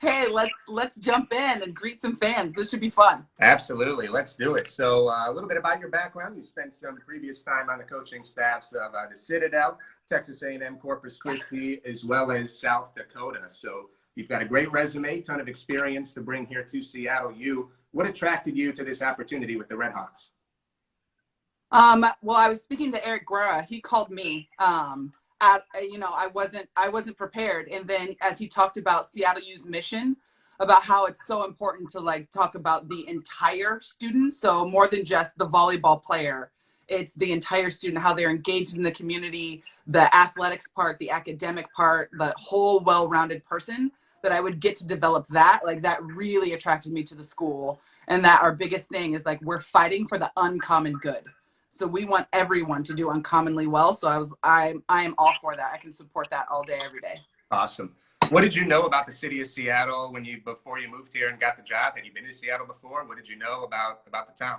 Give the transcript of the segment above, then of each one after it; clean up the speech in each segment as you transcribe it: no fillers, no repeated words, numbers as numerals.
Hey, let's jump in and greet some fans. This should be fun. Absolutely. Let's do it. So a little bit about your background. You spent some previous time on the coaching staffs of the Citadel, Texas A&M, Corpus Christi, as well as South Dakota. So you've got a great resume, ton of experience to bring here to Seattle U. What attracted you to this opportunity with the Redhawks? Well, I was speaking to Eric Guerra. He called me. I wasn't prepared. And then as he talked about Seattle U's mission, about how it's so important to like talk about the entire student. So more than just the volleyball player, it's the entire student, how they're engaged in the community, the athletics part, the academic part, the whole well-rounded person, that I would get to develop that. Like that really attracted me to the school. And that our biggest thing is like, we're fighting for the uncommon good. So we want everyone to do uncommonly well. So I am all for that. I can support that all day, every day. Awesome. What did you know about the city of Seattle before you moved here and got the job? Had you been to Seattle before? What did you know about the town?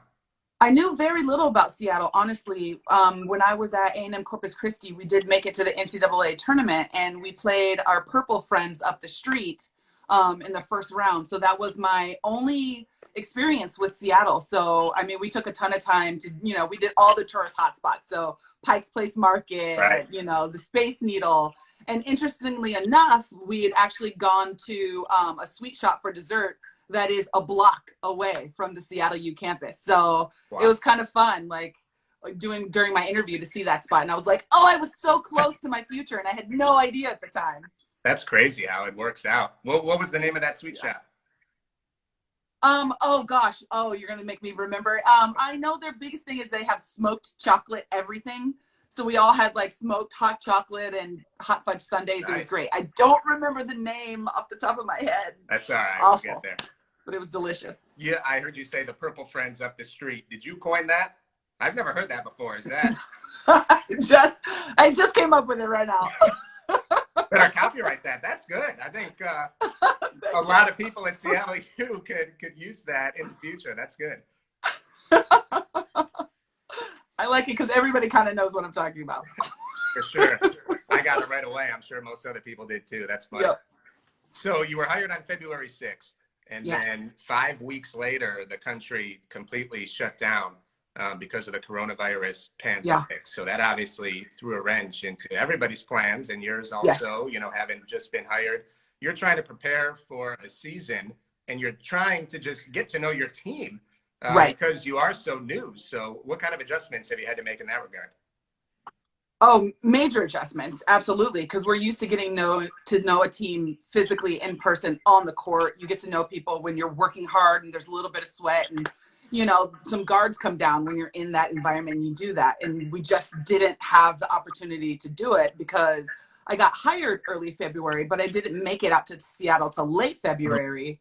I knew very little about Seattle, honestly. When I was at A&M Corpus Christi, we did make it to the NCAA tournament, and we played our Purple friends up the street in the first round. So that was my only experience with Seattle. So, I mean, we took a ton of time to, we did all the tourist hotspots. So Pike's Place Market, right. The Space Needle. And interestingly enough, we had actually gone to a sweet shop for dessert that is a block away from the Seattle U campus. So wow. It was kind of fun, like during my interview to see that spot. And I was like, oh, I was so close to my future. And I had no idea at the time. That's crazy how it works out. What was the name of that sweet shop? Oh gosh. Oh, you're going to make me remember. I know their biggest thing is they have smoked chocolate everything. So we all had like smoked hot chocolate and hot fudge sundaes. Nice. It was great. I don't remember the name off the top of my head. That's all right. Awful. We'll get there. But it was delicious. Yeah, I heard you say the Purple Friends up the street. Did you coin that? I've never heard that before. Is that? I just came up with it right now. Better copyright that. That's good. I think a lot of people in Seattle U could use that in the future. That's good. I like it because everybody kind of knows what I'm talking about. For sure. I got it right away. I'm sure most other people did too. That's funny. Yep. So you were hired on February 6th. And yes. Then 5 weeks later, the country completely shut down because of the coronavirus pandemic. Yeah. So that obviously threw a wrench into everybody's plans, and yours also, yes. Having just been hired. You're trying to prepare for a season, and you're trying to just get to know your team right. Because you are so new. So what kind of adjustments have you had to make in that regard? Oh, major adjustments. Absolutely. Because we're used to getting to know a team physically in person on the court. You get to know people when you're working hard and there's a little bit of sweat and, some guards come down when you're in that environment and you do that. And we just didn't have the opportunity to do it because I got hired early February, but I didn't make it out to Seattle till late February.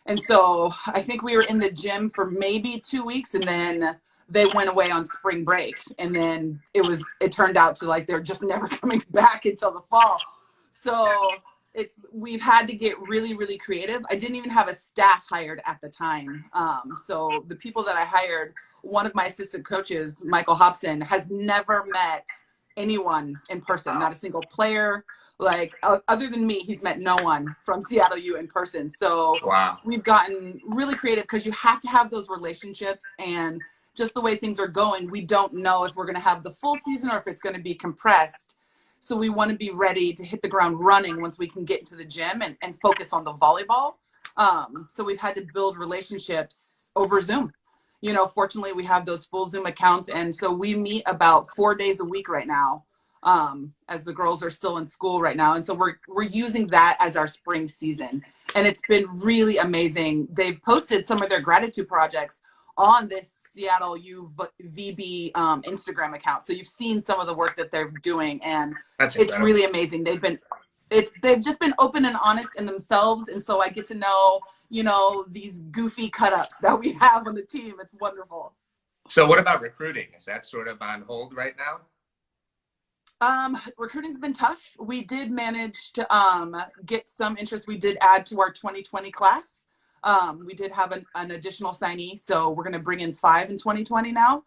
And so I think we were in the gym for maybe 2 weeks, and then they went away on spring break, and then it turned out to like they're just never coming back until the fall. So we've had to get really, really creative. I didn't even have a staff hired at the time. So the people that I hired, one of my assistant coaches, Michael Hobson, has never met anyone in person, not a single player. Like other than me, he's met no one from Seattle U in person. So wow. We've gotten really creative because you have to have those relationships, and just the way things are going, we don't know if we're going to have the full season or if it's going to be compressed. So we want to be ready to hit the ground running once we can get into the gym and focus on the volleyball. So we've had to build relationships over Zoom. Fortunately, we have those full Zoom accounts. And so we meet about 4 days a week right now, as the girls are still in school right now. And so we're using that as our spring season. And it's been really amazing. They've posted some of their gratitude projects on this Seattle U VB Instagram account. So you've seen some of the work that they're doing, and it's really amazing. They've just been open and honest in themselves. And so I get to know, these goofy cut-ups that we have on the team. It's wonderful. So what about recruiting? Is that sort of on hold right now? Recruiting's been tough. We did manage to get some interest. We did add to our 2020 class. We did have an additional signee, so we're going to bring in 5 in 2020 now.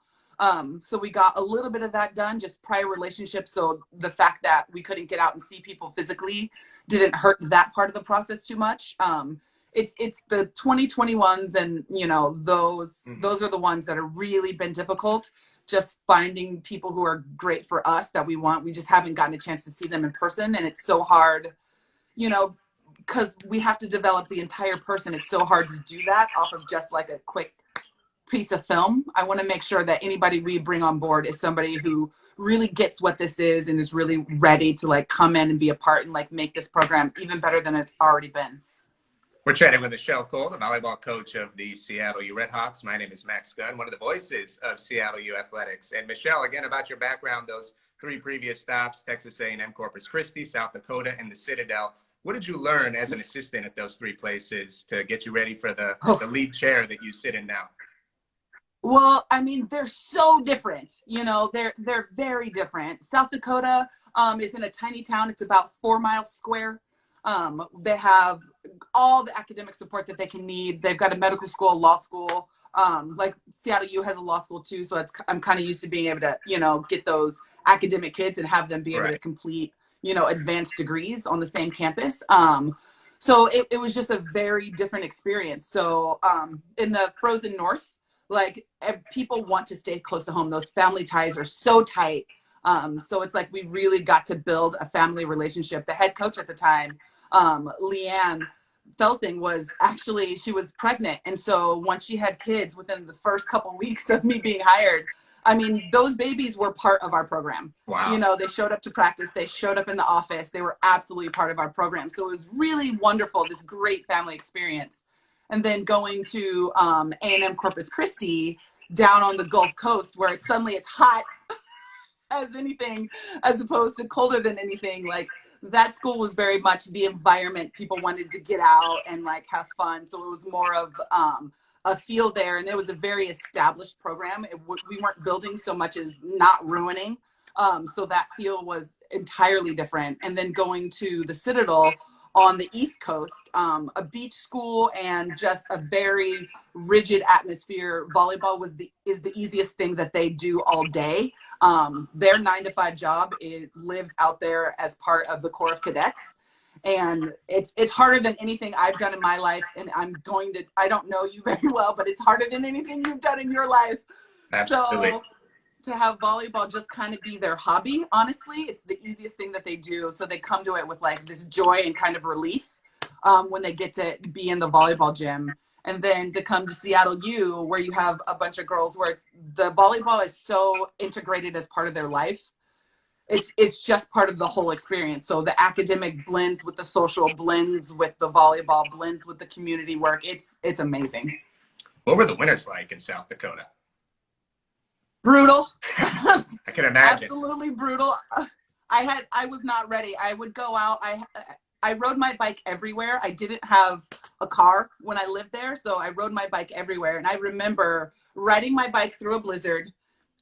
So we got a little bit of that done, just prior relationships. So the fact that we couldn't get out and see people physically didn't hurt that part of the process too much. It's the 2021s, and those are the ones that have really been difficult. Just finding people who are great for us that we want. We just haven't gotten a chance to see them in person, and it's so hard, because we have to develop the entire person. It's so hard to do that off of just like a quick piece of film. I want to make sure that anybody we bring on board is somebody who really gets what this is and is really ready to like come in and be a part and like make this program even better than it's already been. We're chatting with Michelle Cole, the volleyball coach of the Seattle U Redhawks. My name is Max Gunn, one of the voices of Seattle U Athletics. And Michelle, again, about your background, those 3 previous stops, Texas A&M, Corpus Christi, South Dakota, and the Citadel. What did you learn as an assistant at those 3 places to get you ready for the lead chair that you sit in now? Well, I mean, they're so different. They're very different. South Dakota is in a tiny town. It's about 4 miles square. They have all the academic support that they can need. They've got a medical school, law school. Like Seattle U has a law school too, so I'm kind of used to being able to, get those academic kids and have them be able to complete, advanced degrees on the same campus. So it was just a very different experience. So in the frozen north, like people want to stay close to home. Those family ties are so tight. So it's like we really got to build a family relationship. The head coach at the time, Leanne Felsing, she was pregnant. And so once she had kids within the first couple weeks of me being hired, I mean, those babies were part of our program. Wow. They showed up to practice. They showed up in the office. They were absolutely part of our program. So it was really wonderful, this great family experience. And then going to A&M Corpus Christi down on the Gulf Coast, where it's hot as anything, as opposed to colder than anything. Like that school was very much the environment. People wanted to get out and like have fun. So it was more of a feel there. And it was a very established program. We weren't building so much as not ruining. So that feel was entirely different. And then going to the Citadel on the East Coast, a beach school and just a very rigid atmosphere. Volleyball is the easiest thing that they do all day. Their 9-to-5 job, it lives out there as part of the Corps of Cadets. And it's harder than anything I've done in my life. And I don't know you very well, but it's harder than anything you've done in your life. Absolutely. So to have volleyball just kind of be their hobby, honestly, it's the easiest thing that they do. So they come to it with like this joy and kind of relief when they get to be in the volleyball gym. And then to come to Seattle U, where you have a bunch of girls where the volleyball is so integrated as part of their life. It's just part of the whole experience. So the academic blends with the social, blends with the volleyball, blends with the community work. It's amazing. What were the winters like in South Dakota? Brutal. I can imagine. Absolutely brutal. I was not ready. I would go out. I rode my bike everywhere. I didn't have a car when I lived there, so I rode my bike everywhere. And I remember riding my bike through a blizzard,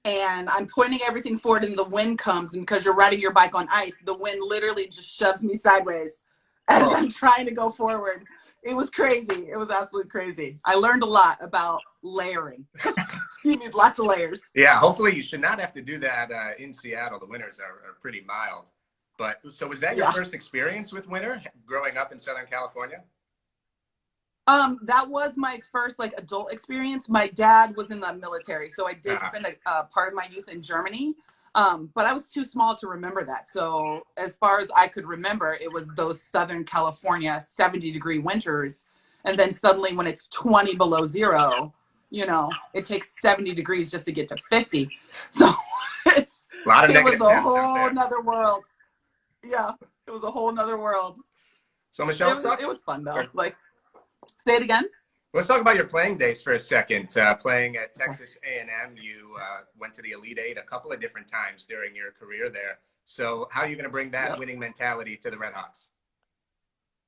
and I'm pointing everything forward, and the wind comes, and because you're riding your bike on ice, the wind literally just shoves me sideways as I'm trying to go forward. It was crazy. It was absolutely crazy. I learned a lot about layering. You need lots of layers. Yeah, hopefully you should not have to do that in Seattle. The winters are pretty mild. But so was that your first experience with winter growing up in Southern California? That was my first like adult experience. My dad was in the military, so I did spend a part of my youth in Germany. But I was too small to remember that. So as far as I could remember, it was those Southern California 70-degree winters. And then suddenly when it's 20 below zero, it takes 70 degrees just to get to 50. So it was a whole nother world. Yeah, it was a whole nother world. So Michelle, it was fun though. Like, say it again. Let's talk about your playing days for a second. Playing at Texas A&M, you went to the Elite Eight a couple of different times during your career there. So how are you going to bring that winning mentality to the Redhawks?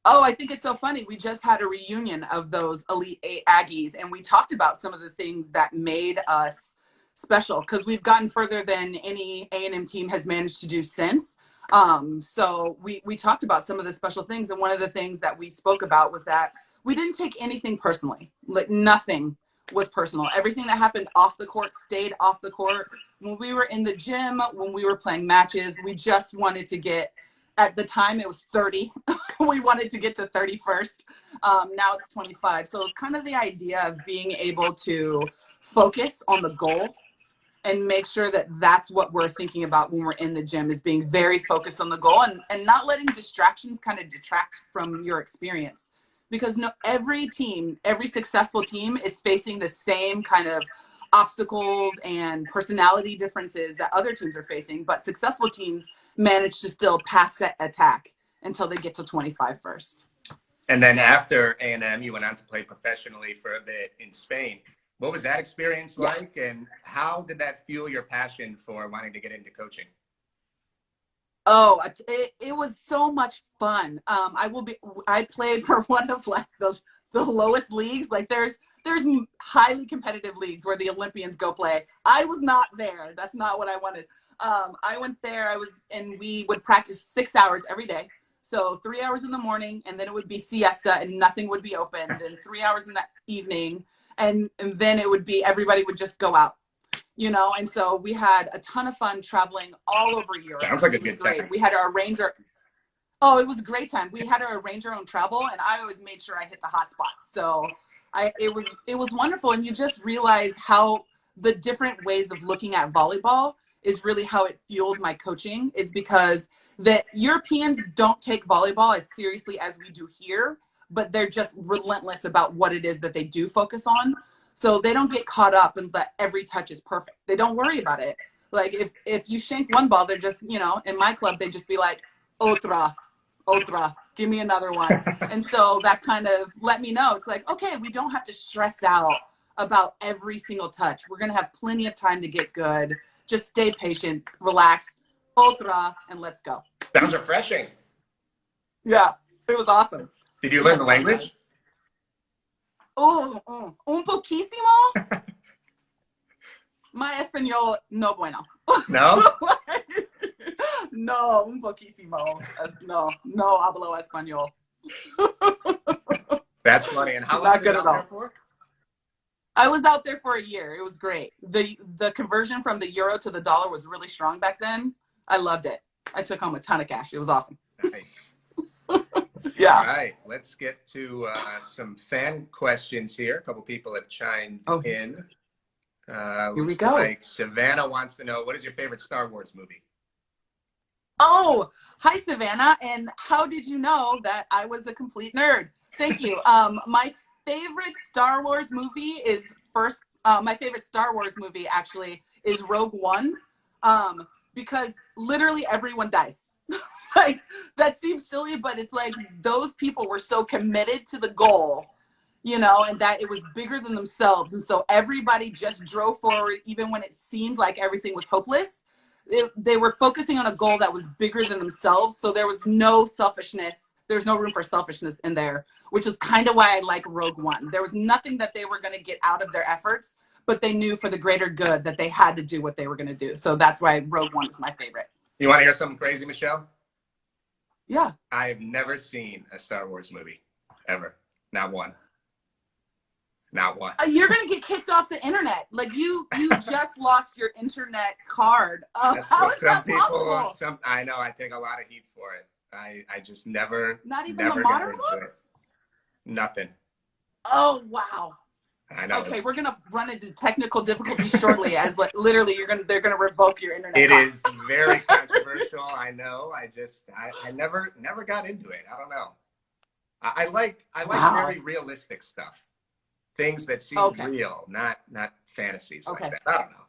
Oh, I think it's so funny. We just had a reunion of those Elite Eight Aggies, and we talked about some of the things that made us special because we've gotten further than any A&M team has managed to do since. So we talked about some of the special things, and one of the things that we spoke about was that we didn't take anything personally. Like nothing was personal. Everything that happened off the court stayed off the court. When we were in the gym, when we were playing matches, we just wanted to get At the time, it was 30. We wanted to get to 30 first. Now it's 25. So kind of the idea of being able to focus on the goal and make sure that that's what we're thinking about when we're in the gym, is being very focused on the goal, and not letting distractions kind of detract from your experience. Because every team, every successful team is facing the same kind of obstacles and personality differences that other teams are facing, but successful teams manage to still pass set attack until they get to 25 first. And then after A&M, you went on to play professionally for a bit in Spain. What was that experience like, and how did that fuel your passion for wanting to get into coaching? Oh, it was so much fun. I played for one of like the lowest leagues. Like there's highly competitive leagues where the Olympians go play. I was not there. That's not what I wanted. I went there, and we would practice 6 hours every day. So 3 hours in the morning, and then it would be siesta and nothing would be opened, and 3 hours in the evening. And then it would be, everybody would just go out, and so we had a ton of fun traveling all over Europe. Sounds like a good time. We had to arrange it was a great time. We had to arrange our own travel, and I always made sure I hit the hot spots. So it was wonderful. And you just realize how the different ways of looking at volleyball is really how it fueled my coaching, is because the Europeans don't take volleyball as seriously as we do here, but they're just relentless about what it is that they do focus on. So they don't get caught up in that every touch is perfect. They don't worry about it. Like if you shank one ball, they're just, in my club, they just be like, otra, give me another one. And so that kind of let me know, it's like, okay, we don't have to stress out about every single touch. We're going to have plenty of time to get good. Just stay patient, relaxed, otra, and let's go. Sounds refreshing. Yeah, it was awesome. Did you learn the language? Oh, un poquísimo. My español no bueno. No? No, un poquísimo. No hablo español. That's funny. And how long were you out there for? I was out there for a year. It was great. The conversion from the euro to the dollar was really strong back then. I loved it. I took home a ton of cash. It was awesome. Nice. Yeah. All right. Let's get to some fan questions here. A couple people have chimed in. Here we go. Like Savannah wants to know, what is your favorite Star Wars movie? Oh, hi, Savannah. And how did you know that I was a complete nerd? Thank you. My favorite Star Wars movie is my favorite Star Wars movie actually is Rogue One, because literally everyone dies. Like, that seems silly, but it's like those people were so committed to the goal, and that it was bigger than themselves. And so everybody just drove forward, even when it seemed like everything was hopeless. They were focusing on a goal that was bigger than themselves. So there was no selfishness. There's no room for selfishness in there, which is kind of why I like Rogue One. There was nothing that they were going to get out of their efforts, but they knew for the greater good that they had to do what they were going to do. So that's why Rogue One is my favorite. You want to hear something crazy, Michelle? Yeah. I've never seen a Star Wars movie, ever. Not one. Not one. You're going to get kicked off the internet. Like, you just lost your internet card. How is that possible? I know. I take a lot of heat for it. I just never. Not even the modern ones? Nothing. Oh, wow. I know. Okay, we're gonna run into technical difficulties shortly, as literally they're gonna revoke your internet. It is very controversial. I know. I never got into it. I don't know. I like very realistic stuff, things that seem real, not fantasies like that. I don't know,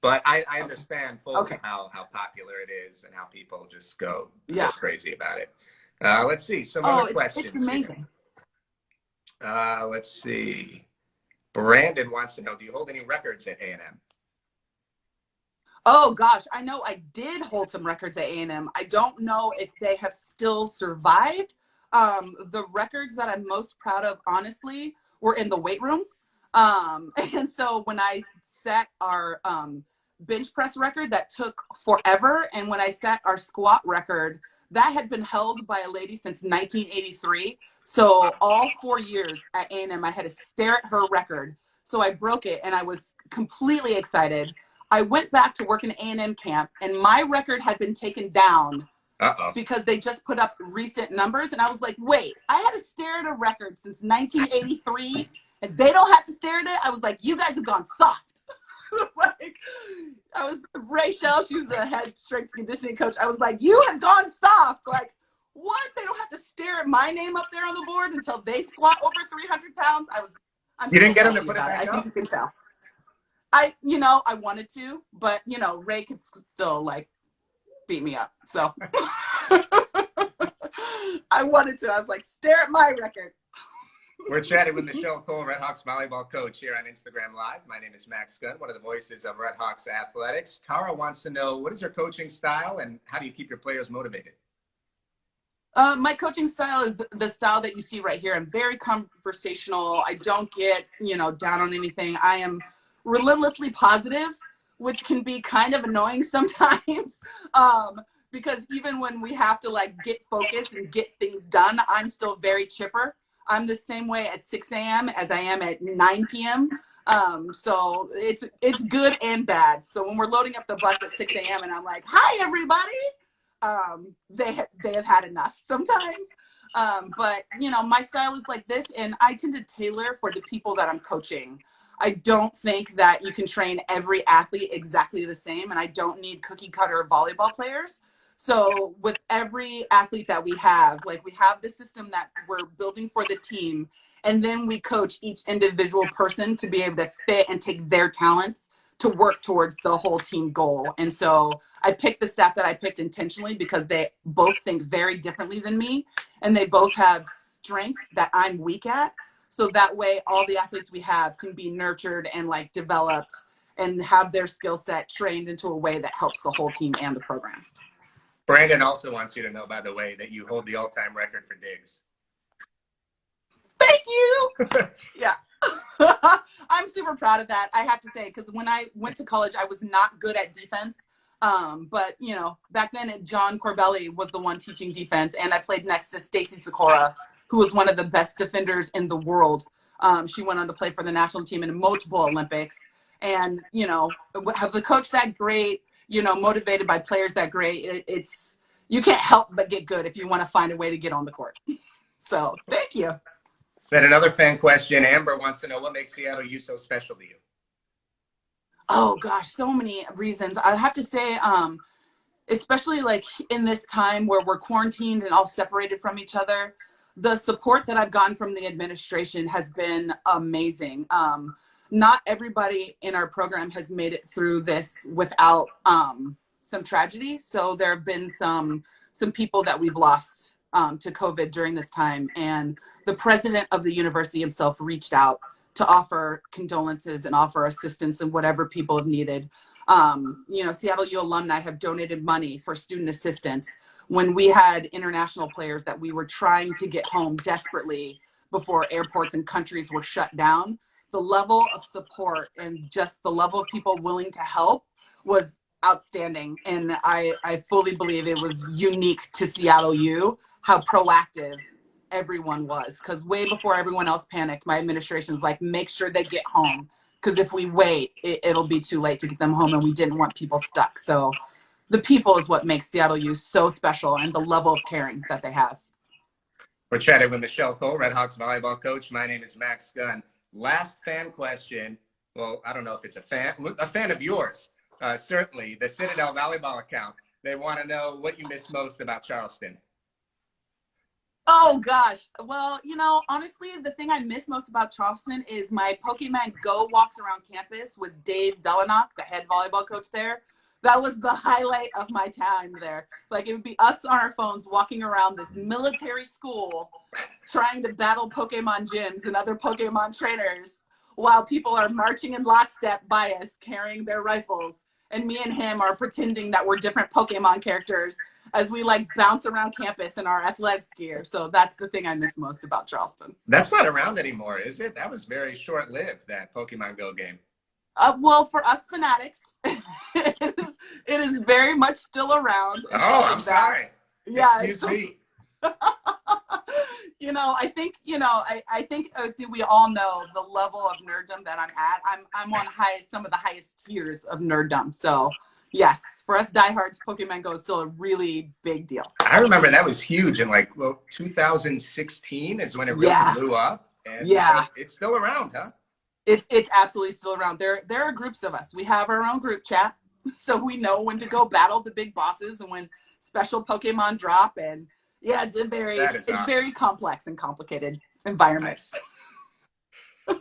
but I understand fully how popular it is and how people just go crazy about it. Let's see some other questions. It's amazing. Let's see. Brandon wants to know, do you hold any records at A&M? Oh, gosh. I know I did hold some records at A&M. I don't know if they have still survived. The records that I'm most proud of, honestly, were in the weight room. And so when I set our bench press record, that took forever. And when I set our squat record, that had been held by a lady since 1983. So all 4 years at A&M, I had to stare at her record. So I broke it, and I was completely excited. I went back to work in A&M camp, and my record had been taken down Uh-oh. because they just put up recent numbers. And I was like, wait, I had to stare at a record since 1983 and they don't have to stare at it. I was like, you guys have gone soft. I was Rachel, she's the head strength and conditioning coach. I was like, you have gone soft. Like, what? They don't have to stare at my name up there on the board until they squat over 300 pounds. You didn't get them to put it back up? I think you can tell. I wanted to, but Ray could still like beat me up. So I wanted to. I was like, stare at my record. We're chatting with Michelle Cole, Redhawks volleyball coach here on Instagram Live. My name is Max Gunn, one of the voices of Redhawks athletics. Tara wants to know, what is your coaching style and how do you keep your players motivated? My coaching style is the style that you see right here. I'm very conversational. I don't get, down on anything. I am relentlessly positive, which can be kind of annoying sometimes. Because even when we have to like get focused and get things done, I'm still very chipper. I'm the same way at 6 a.m. as I am at 9 p.m. So it's good and bad. So when we're loading up the bus at 6 a.m. and I'm like, hi, everybody, they have had enough sometimes. But, my style is like this, and I tend to tailor for the people that I'm coaching. I don't think that you can train every athlete exactly the same, and I don't need cookie cutter volleyball players. So with every athlete that we have the system that we're building for the team, and then we coach each individual person to be able to fit and take their talents to work towards the whole team goal. And so I picked the staff that I picked intentionally because they both think very differently than me, and they both have strengths that I'm weak at. So that way all the athletes we have can be nurtured and like developed and have their skill set trained into a way that helps the whole team and the program. Brandon also wants you to know, by the way, that you hold the all-time record for digs. Thank you. Yeah. I'm super proud of that, I have to say, because when I went to college, I was not good at defense. But, back then, John Corbelli was the one teaching defense, and I played next to Stacy Sikora, who was one of the best defenders in the world. She went on to play for the national team in multiple Olympics. And, have the coach that great, motivated by players that great, you can't help but get good if you want to find a way to get on the court. So thank you. Then another fan question, Amber wants to know, what makes Seattle U so special to you? Oh gosh, so many reasons. I have to say, especially like in this time where we're quarantined and all separated from each other, the support that I've gotten from the administration has been amazing. Not everybody in our program has made it through this without some tragedy. So there have been some people that we've lost to COVID during this time. And the president of the university himself reached out to offer condolences and offer assistance in whatever people have needed. Seattle U alumni have donated money for student assistance. When we had international players that we were trying to get home desperately before airports and countries were shut down, the level of support and just the level of people willing to help was outstanding. And I fully believe it was unique to Seattle U, how proactive everyone was. Because way before everyone else panicked, my administration's like, make sure they get home. Because if we wait, it'll be too late to get them home, and we didn't want people stuck. So the people is what makes Seattle U so special, and the level of caring that they have. We're chatting with Michelle Cole, Redhawks volleyball coach. My name is Max Gunn. Last fan question. Well, I don't know if it's a fan of yours. Certainly, the Citadel Volleyball account. They want to know what you miss most about Charleston. Oh, gosh. Well, honestly, the thing I miss most about Charleston is my Pokemon Go walks around campus with Dave Zelenak, the head volleyball coach there. That was the highlight of my time there. Like, it would be us on our phones walking around this military school trying to battle Pokemon gyms and other Pokemon trainers while people are marching in lockstep by us carrying their rifles. And me and him are pretending that we're different Pokemon characters as we like bounce around campus in our athletics gear. So that's the thing I miss most about Charleston. That's not around anymore, is it? That was very short-lived, that Pokemon Go game. Well, for us fanatics, it is very much still around. Oh, I'm sorry. Yeah. Excuse me. I think we all know the level of nerddom that I'm at. I'm on some of the highest tiers of nerddom. So, Yes, for us diehards, Pokemon Go is still a really big deal. I remember that was huge in like 2016 is when it really blew up, and it's still around, huh? It's absolutely still around. There are groups of us. We have our own group chat, so we know when to go battle the big bosses and when special Pokemon drop. And yeah, it's awesome. Very complex and complicated environment. Nice.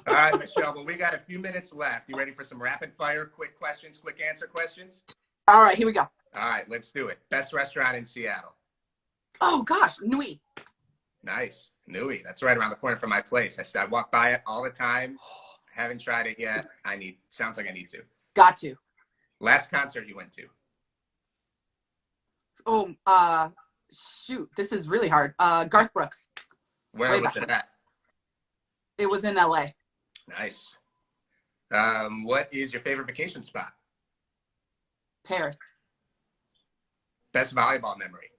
All right, Michelle. Well, we got a few minutes left. You ready for some rapid fire, quick questions, quick answer questions? All right, here we go. All right, let's do it. Best restaurant in Seattle? Oh gosh, Nui. Nice, Nui. That's right around the corner from my place. I walk by it all the time. Haven't tried it yet. Sounds like I need to. Got to. Last concert you went to? Oh, shoot, this is really hard. Garth Brooks. Where was it at? It was in LA. Nice. What is your favorite vacation spot? Paris. Best volleyball memory?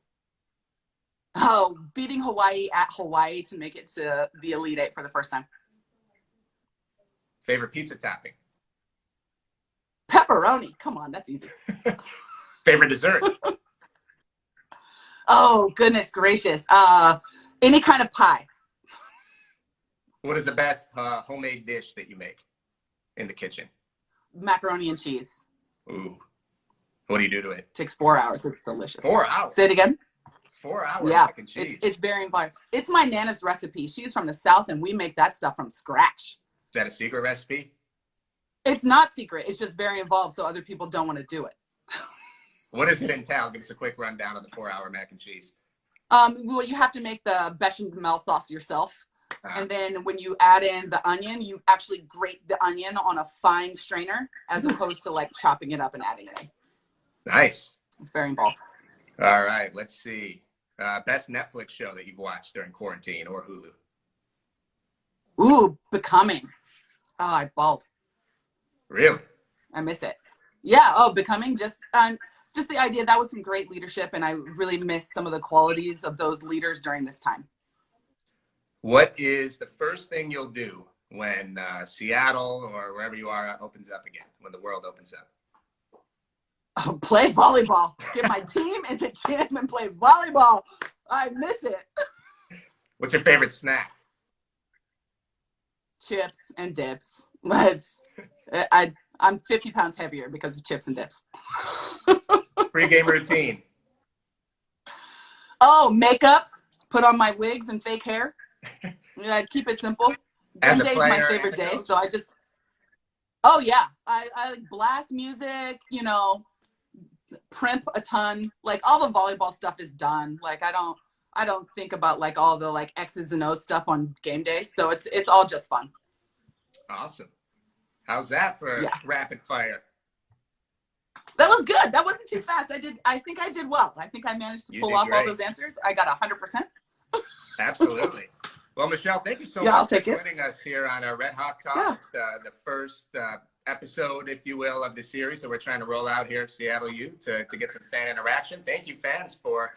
Oh, beating Hawaii at Hawaii to make it to the Elite Eight for the first time. Favorite pizza topping? Pepperoni. Come on, that's easy. Favorite dessert? Oh, goodness gracious. Any kind of pie. What is the best homemade dish that you make in the kitchen? Macaroni and cheese. Ooh. What do you do to it? It takes 4 hours. It's delicious. 4 hours? Say it again. 4 hours mac and cheese. It's very involved. It's my Nana's recipe. She's from the South, and we make that stuff from scratch. Is that a secret recipe? It's not secret. It's just very involved, so other people don't want to do it. What does it entail? Give us a quick rundown of the 4-hour mac and cheese. Well, you have to make the bechamel sauce yourself. And then when you add in the onion, you actually grate the onion on a fine strainer as opposed to like chopping it up and adding it in. Nice. It's very involved. All right, let's see. Best Netflix show that you've watched during quarantine or Hulu? Ooh, Becoming. Oh, I bawled. Really? I miss it. Yeah. Oh, Becoming. Just the idea. That was some great leadership, and I really miss some of the qualities of those leaders during this time. What is the first thing you'll do when Seattle or wherever you are opens up again, when the world opens up? Oh, play volleyball. Get my team in the gym and play volleyball. I miss it. What's your favorite snack? Chips and dips. I'm 50 pounds heavier because of chips and dips. Pre-game routine. Oh, makeup. Put on my wigs and fake hair. I'd keep it simple. Game day is my favorite day, so I just. Oh yeah, I blast music. Primp a ton. Like all the volleyball stuff is done. Like I don't think about like all the like X's and O's stuff on game day. So it's all just fun. Awesome. How's that for rapid fire? That was good. That wasn't too fast. I think I did well. I think I managed to pull off all those answers. I got 100%. Absolutely. Well, Michelle, thank you so much for joining us here on our Redhawk Talk. Yeah. It's the first episode, if you will, of the series that we're trying to roll out here at Seattle U to get some fan interaction. Thank you, fans, for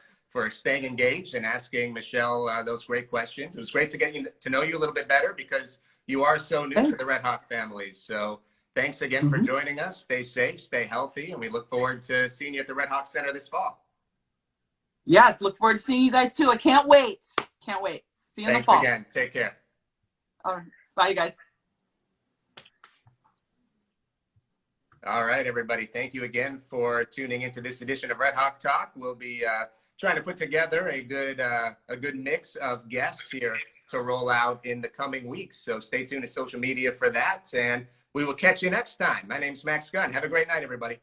staying engaged and asking Michelle those great questions. It was great to get to know you a little bit better because you are so new to the Redhawk family. So thanks again for joining us. Stay safe, stay healthy, and we look forward to seeing you at the Redhawk Center this fall. Yes, look forward to seeing you guys too. I can't wait. Can't wait. See you in the fall. Thanks again. Take care. All right. Bye, you guys. All right, everybody. Thank you again for tuning into this edition of Redhawk Talk. We'll be trying to put together a good mix of guests here to roll out in the coming weeks. So stay tuned to social media for that, and we will catch you next time. My name's Max Gunn. Have a great night, everybody.